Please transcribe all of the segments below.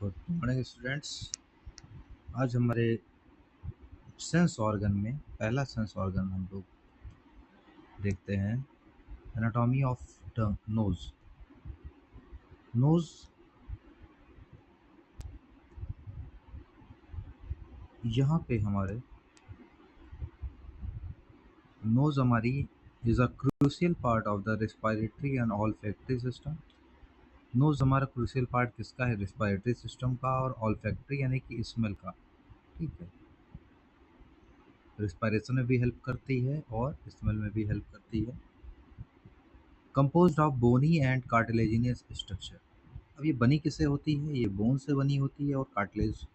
Good morning students. आज हमारे sense organ में पहला सेंस ऑर्गन हम लोग देखते हैं anatomy of tongue nose. Nose यहाँ पे हमारे नोज हमारी is a crucial part of the respiratory and olfactory system. Nose हमारा क्रूशियल पार्ट किसका है? रेस्पिरेटरी सिस्टम का और ऑल्फैक्टरी यानी कि स्मेल का। ठीक है, रिस्पायरेशन में भी हेल्प करती है और स्मेल में भी हेल्प करती है। Composed of bony and cartilaginous structure. अब ये बनी किससे होती है? ये बोन से बनी होती है और कार्टिलेज।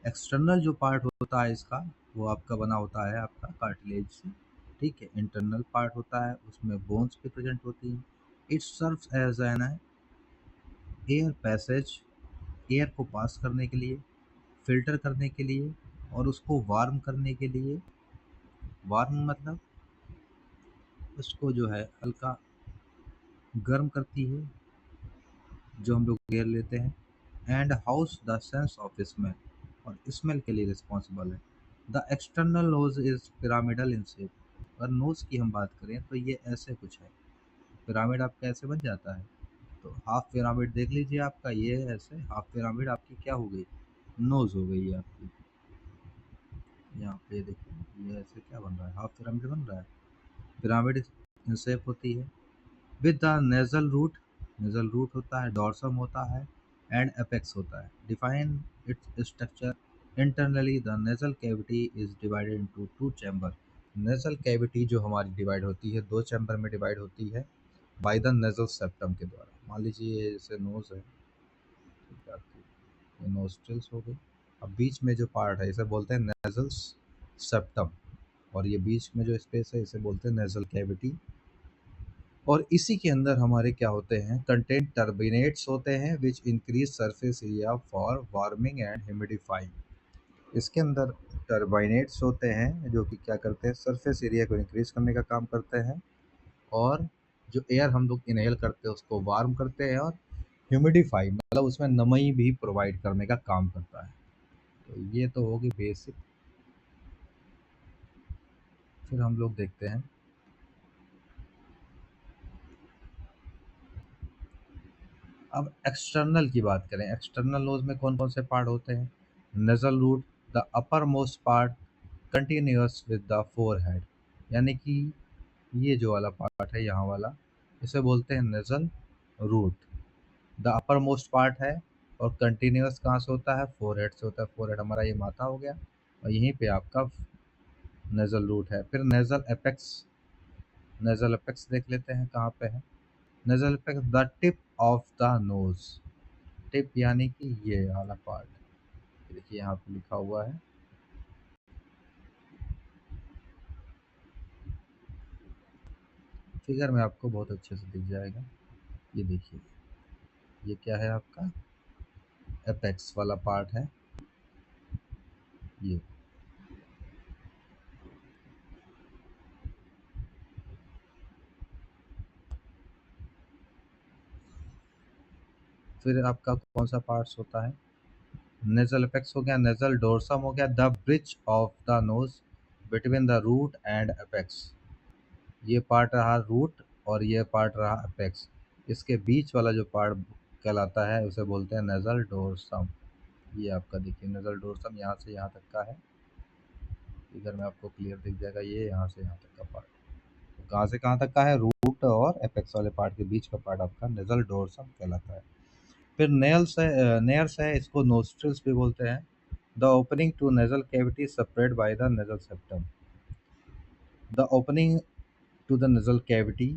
एक्सटर्नल जो पार्ट होता है इसका वो आपका बना होता है आपका कार्टिलेज से। ठीक है, इंटरनल पार्ट होता है उसमें बोन्स भी प्रेजेंट होती हैं। It serves as an air passage, air को पास करने के लिए, फिल्टर करने के लिए और उसको वार्म करने के लिए। वार्म मतलब उसको जो है हल्का गर्म करती है जो हम लोग एयर लेते हैं। And house the sense of smell, और स्मेल के लिए रिस्पॉन्सिबल है। The external nose is pyramidal in shape. अगर नोज की हम बात करें तो ये ऐसे कुछ है। पिरामिड आपका ऐसे बन जाता है, तो हाफ पिरामिड देख लीजिए आपका, ये ऐसे हाफ पिरामिड आपकी क्या हो गई? नोज हो गई है आपकी। यहाँ पे देखिए ये ऐसे क्या बन रहा है? हाफ पिरामिड बन रहा है। पिरामिड इन शेप होती है विद द नेजल रूट होता है, डॉर्सम होता है एंड एपेक्स होता है। Define its structure. Internally the nasal cavity is divided into two chamber. Nasal cavity जो हमारी डिवाइड होती है दो चैम्बर में डिवाइड होती है बाय द नेजल सेप्टम के द्वारा। मान लीजिए ये जैसे नोज है, ठीक है, आपकी ये नोस्ट्रिल्स हो गई। अब बीच में जो पार्ट है इसे बोलते हैं नेजल सेप्टम, और ये बीच में जो स्पेस है इसे बोलते हैं नेजल कैविटी। और इसी के अंदर हमारे क्या होते हैं? कंटेंट टर्बिनेट्स होते हैं which increase surface area for warming and humidifying. इसके अंदर टर्बाइनेट्स होते हैं जो कि क्या करते हैं? सरफेस एरिया को इंक्रीज करने का काम करते हैं, और जो एयर हम लोग इनहेल करते हैं उसको वार्म करते हैं, और ह्यूमिडिफाई मतलब उसमें नमी भी प्रोवाइड करने का काम करता है। तो ये तो होगी बेसिक। फिर हम लोग देखते हैं अब एक्सटर्नल की बात करें। एक्सटर्नल नोज में कौन कौन से पार्ट होते हैं? Nasal route, the upper most part continuous with the forehead, यानी कि ये जो वाला पार्ट है यहाँ वाला, इसे बोलते हैं nasal route. The upper most part है और कंटिन्यूअस कहाँ से होता है? फोरहेड से होता है। फोरहेड हमारा ये माथा हो गया और यहीं पे आपका नेजल रूट है। फिर नेजल एपेक्स। नेजल एपेक्स देख लेते हैं कहाँ पे है। Nasal apex the tip of the knows. Tip यानी कि ये वाला पार्ट, देखिए यहाँ पे लिखा हुआ है। फिगर में आपको बहुत अच्छे से दिख जाएगा। ये देखिए ये क्या है आपका? एपेक्स वाला पार्ट है ये। फिर आपका कौन सा पार्ट्स होता है? नेजल एपेक्स हो गया, नेजल डोर्सम हो गया, the bridge of the nose between the root and apex. ये पार्ट रहा रूट और ये पार्ट रहा एपेक्स। इसके बीच वाला जो पार्ट कहलाता है उसे बोलते हैं नेजल डोर्सम। ये आपका देखिए नेजल डोर्सम यहाँ से यहाँ तक का है। इधर में आपको क्लियर दिख जाएगा, ये यहाँ से यहाँ तक का पार्ट। तो कहाँ से कहाँ तक का है? रूट और एपेक्स वाले पार्ट के बीच का पार्ट आपका नेजल डोर्सम कहलाता है। फिर नेयर्स है, इसको नोस्ट्रिल्स भी बोलते हैं। The opening to nasal cavity separate by the nasal septum. The opening to the nasal cavity,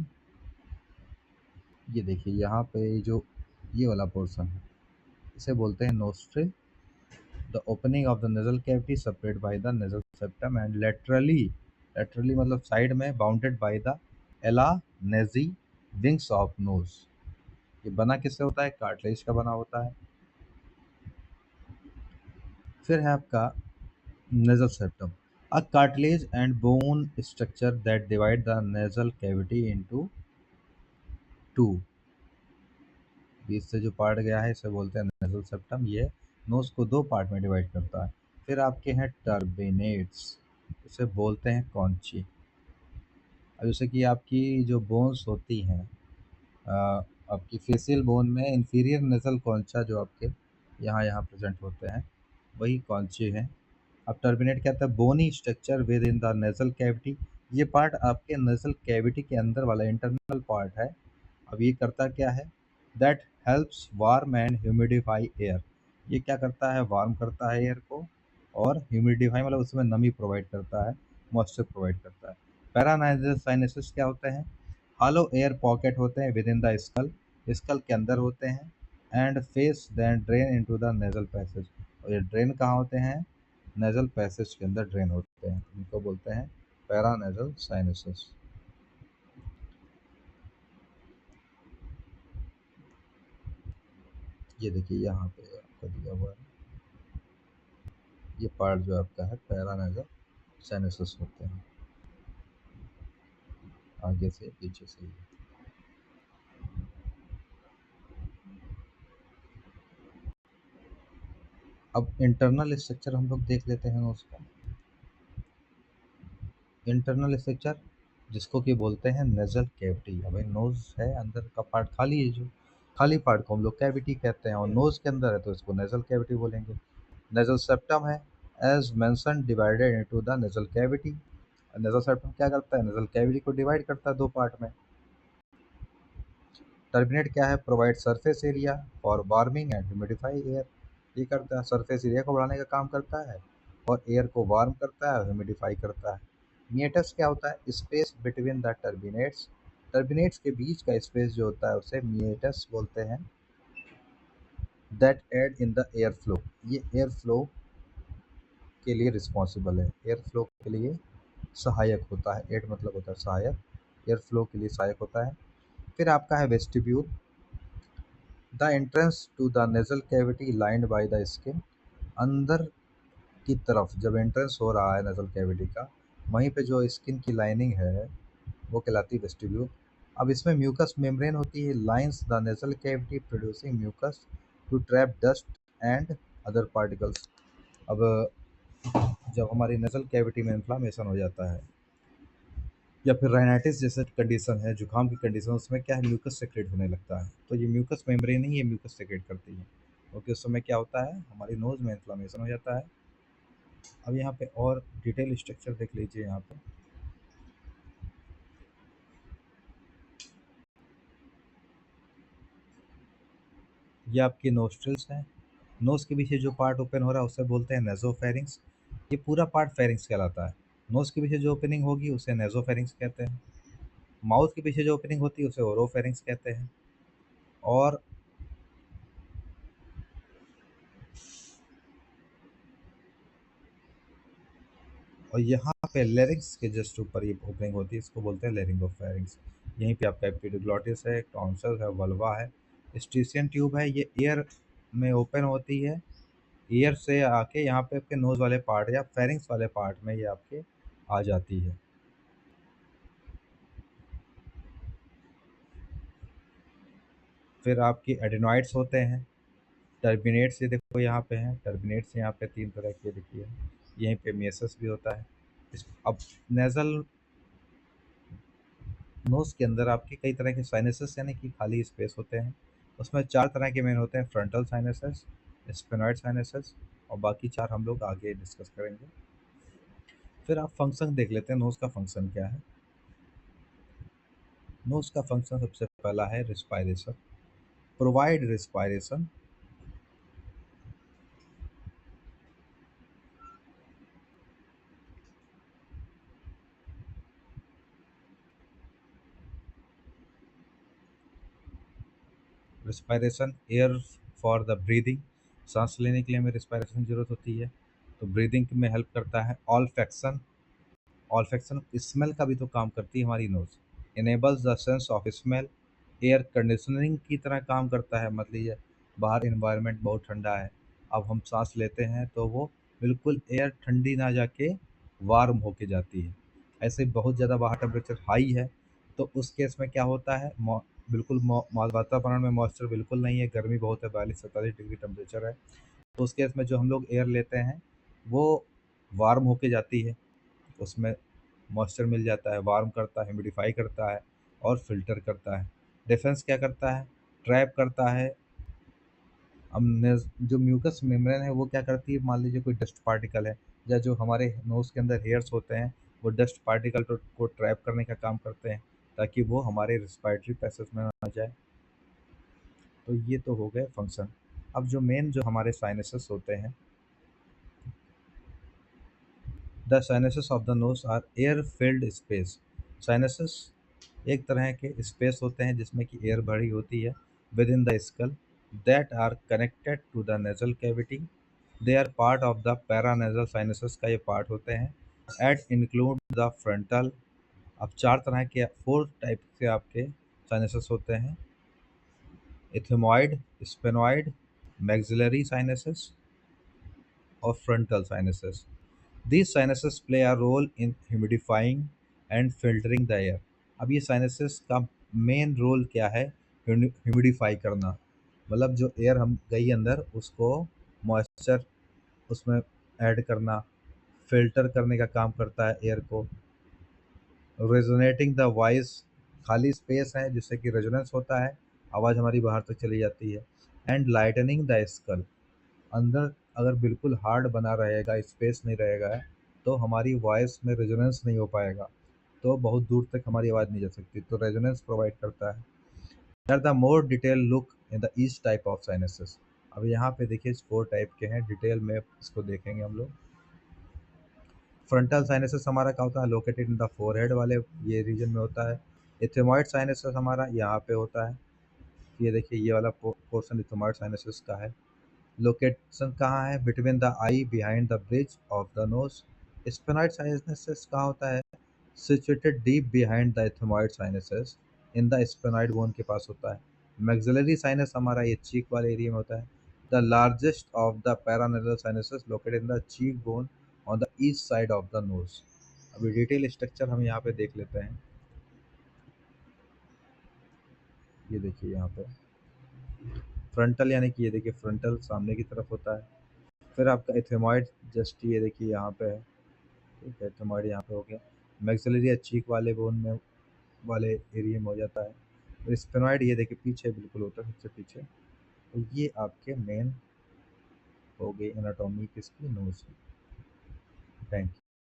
ये देखिए यहाँ पे जो ये वाला पोर्शन है इसे बोलते हैं nostril. The opening of the nasal cavity separate by the nasal septum and laterally मतलब साइड में, bounded by the ala nasi wings of nose. ये बना किससे होता है? कार्टिलेज का बना होता है। फिर है आपका nasal septum, a cartilage and bone structure that divide the nasal cavity into two. बीच से जो पार्ट गया है इसे बोलते हैं नेज़ल सेप्टम। ये नोज़ को 2 पार्ट में डिवाइड करता है। फिर आपके हैं टर्बिनेट्स, इसे बोलते हैं कॉन्ची। अब जैसे कि आपकी जो बोन्स होती हैं, आपकी फेशियल बोन में इंफीरियर नेज़ल कॉन्चा जो आपके यहाँ यहाँ प्रेजेंट होते हैं, वही कॉन्चे हैं। अब टर्बिनेट क्या होता है? Bony structure with in the nasal cavity. ये पार्ट आपके नेज़ल कैविटी के अंदर वाला इंटरनल पार्ट है। अब ये करता क्या है? That helps warm and humidify air. ये क्या करता है? वार्म करता है एयर को, और ह्यूमिडिफाई मतलब उसमें नमी प्रोवाइड करता है, मॉइस्चर प्रोवाइड करता है। पैरानाइजल साइनसेस क्या होते हैं? हॉलो एयर पॉकेट होते हैं with in the skull, skull के अंदर होते हैं। And face then drain into the nasal passage. और ये ड्रेन कहाँ होते हैं? नेज़ल पैसेज के अंदर ड्रेन होते हैं। इनको बोलते हैं पैरानेज़ल साइनसेस। ये देखिए यहाँ पे आपको दिया हुआ है, ये पार्ट जो आपका है पैरानेज़ल साइनसेस होते हैं, आगे से पीछे से। अब इंटरनल स्ट्रक्चर हम लोग देख लेते हैं उसका। इंटरनल स्ट्रक्चर जिसको कि बोलते हैं नेज़ल कैविटी। अब नोज़ है, अंदर का पार्ट खाली है, जो खाली पार्ट को हम लोग कैविटी कहते हैं, और नोज़ के अंदर है तो इसको नेज़ल कैविटी बोलेंगे। नेज़ल सेप्टम है, as mention divided into the nasal cavity. Nasal septum क्या करता है? नेज़ल कैविटी को डिवाइड करता है 2 पार्ट में। टर्बिनेट क्या है? Provide surface area for warming and humidify air. ये करता है, सरफेस एरिया को बढ़ाने का काम करता है, और एयर को वार्म करता है और ह्यूमिडिफाई करता है। मिएटस क्या होता है? Space between the turbinates. Turbinates के बीच का स्पेस जो होता है उसे मिएटस बोलते हैं। That aid in the air flow. ये एयर फ्लो के लिए रिस्पॉन्सिबल है, एयर फ्लो के लिए सहायक होता है। एड मतलब होता है सहायक, एयर फ्लो के लिए सहायक होता है। फिर आपका है vestibule, the entrance to the nasal cavity lined by the skin. अंदर की तरफ जब एंट्रेंस हो रहा है नेजल कैविटी का, वहीं पे जो स्किन की लाइनिंग है वो कहलाती है वेस्टिब्यूल। अब इसमें म्यूकस मेम्ब्रेन होती है, lines the nasal cavity producing mucus to trap dust and other particles. अब जब हमारी नेजल कैविटी में इन्फ्लामेशन हो जाता है, या फिर राइनाइटिस जैसे कंडीशन है, जुकाम की कंडीशन, उसमें क्या है? म्यूकस सेक्रेट होने लगता है। तो ये म्यूकस मेम्ब्रेन ही ये म्यूकस सेक्रेट करती है, क्योंकि उस समय क्या होता है? हमारी नोज़ में इन्फ्लामेशन हो जाता है। अब यहाँ पे और डिटेल स्ट्रक्चर देख लीजिए। यहाँ पे ये आपकी नोस्ट्रिल्स हैं। नोज़ के पीछे जो पार्ट ओपन हो रहा है उसे बोलते हैं नेज़ोफेरिंक्स। ये पूरा पार्ट फेरिंक्स कहलाता है। नोज़ के पीछे जो ओपनिंग होगी उसे नेज़ोफेरिंक्स कहते हैं। माउथ के पीछे जो ओपनिंग होती है उसे ओरोफेरिंक्स कहते हैं। और यहाँ पे लेरिंक्स के जस्ट ऊपर ये ओपनिंग होती है, इसको बोलते हैं लेरिंगोफेरिंक्स। यहीं पे आपका एपिग्लॉटिस है, टॉन्सिल है, वल्वा है, स्ट्रीशियन ट्यूब है। ये एयर में ओपन होती है, एयर से आके यहाँ पे आपके नोज़ वाले पार्ट या फेरिंक्स वाले पार्ट में ये आपके आ जाती है। फिर आपकी एडिनॉइड्स होते हैं। टर्बिनेट्स ये देखो यहाँ पे हैं, टर्बिनेट्स यहाँ पे 3 तरह के देखिए। यहीं पे मेसस भी होता है। अब नेज़ल नोज़ के अंदर आपके कई तरह के साइनसेस यानी कि खाली स्पेस होते हैं। उसमें 4 तरह के मेन होते हैं, फ्रंटल साइनसेस, स्फेनॉइड साइनसेस, और बाकी 4 हम लोग आगे डिस्कस करेंगे। फिर आप फंक्शन देख लेते हैं, नोज़ का फंक्शन क्या है। नोज़ का फंक्शन सबसे पहला है respiration, provide respiration. Respiration air for the breathing, सांस लेने के लिए हमें रिस्पायरेशन की जरूरत होती है, तो ब्रीदिंग में हेल्प करता है। ऑल्फैक्शन, ऑल्फैक्शन स्मेल का भी तो काम करती है हमारी nose. Enables the sense of smell, air conditioning की तरह काम करता है। मान लीजिए बाहर इन्वायरमेंट बहुत ठंडा है, अब हम सांस लेते हैं तो वो बिल्कुल एयर ठंडी ना जाके वार्म होके जाती है। ऐसे बहुत ज़्यादा बाहर टेम्परेचर हाई है तो उस केस में क्या होता है? बिल्कुल वातावरण में मॉइस्चर बिल्कुल नहीं है, गर्मी बहुत है, 42-47 डिग्री टेम्परेचर है, तो उस केस में जो हम लोग एयर लेते हैं वो वार्म होके जाती है, उसमें मॉइस्चर मिल जाता है, वार्म करता है, ह्यूमिडिफाई करता है और फिल्टर करता है। डिफेंस क्या करता है? ट्रैप करता है। हमने जो म्यूकस मेम्ब्रेन है वो क्या करती है, मान लीजिए कोई डस्ट पार्टिकल है या जो हमारे नोज़ के अंदर हेयर्स होते हैं वो डस्ट पार्टिकल को ट्रैप करने का काम करते हैं ताकि वो हमारे रिस्पायरेटरी पैसेज में ना जाए। तो ये तो हो गए फंक्शन। अब जो मेन जो हमारे साइनसेस होते हैं, the sinuses of the nose are air filled space. Sinuses एक तरह के स्पेस होते हैं जिसमें कि एयर भरी होती है with in the skull that are connected to the nasal cavity. They are part of the paranasal sinuses का ये पार्ट होते हैं। At include the frontal. अब चार तरह के, फोर टाइप के आपके साइनसेस होते हैं: इथेमॉइड, स्पेनॉइड, मैक्सिलरी साइनसेस और frontal sinuses. These sinuses play a role in humidifying and filtering the air। अब ये साइनसेस का मेन रोल क्या है? ह्यूमिडिफाई करना, मतलब जो एयर हम गई अंदर उसको मॉइस्चर उसमें ऐड करना, फिल्टर करने का काम करता है एयर को। रेजोनेटिंग द वॉइस, खाली स्पेस है जिससे कि रेजोनेंस होता है, आवाज़ हमारी बाहर तक चली जाती है। एंड लाइटनिंग द स्कल, अंदर अगर बिल्कुल हार्ड बना रहेगा, स्पेस नहीं रहेगा, तो हमारी वॉइस में रेजोनेंस नहीं हो पाएगा, तो बहुत दूर तक हमारी आवाज़ नहीं जा सकती, तो रेजोनेंस प्रोवाइड करता है। There the more detail look in the each type of sinuses. अब यहाँ पे देखिए फोर टाइप के हैं, डिटेल में इसको देखेंगे हम लोग। फ्रंटल साइनसेस हमारा क्या होता है? लोकेटेड इन द फोरहेड वाले ये रीजन में होता है। इथेमॉइड साइनसेस हमारा यहाँ पे होता है, ये देखिए ये वाला पोर्शन इथेमॉइड साइनसेस का है। लोकेशन कहाँ है? Between the eye behind the bridge of the nose. Sphenoid sinuses कहाँ होता है? Situated deep behind the ethmoid sinuses, in the sphenoid bone के पास होता है। मैक्सिलरी साइनस हमारा ये चीक वाले एरिया में होता है। The largest of the paranasal sinuses located in the cheek bone on the east side of the knows. अभी डिटेल स्ट्रक्चर हम यहाँ पे देख लेते हैं। ये देखिए यहाँ पे फ्रंटल, यानी कि ये देखिए फ्रंटल सामने की तरफ होता है। फिर आपका इथेमॉइड जस्ट ये देखिए यहाँ पे है, ठीक है, इथेमॉइड यहाँ पे हो गया। मैक्सिलरी या चीक वाले बोन में वाले एरिया में हो जाता है। और स्पेनॉइड ये देखिए पीछे बिल्कुल होता है, सबसे पीछे। तो ये आपके मेन हो गई एनाटॉमी किसकी? नोज की। Thank you.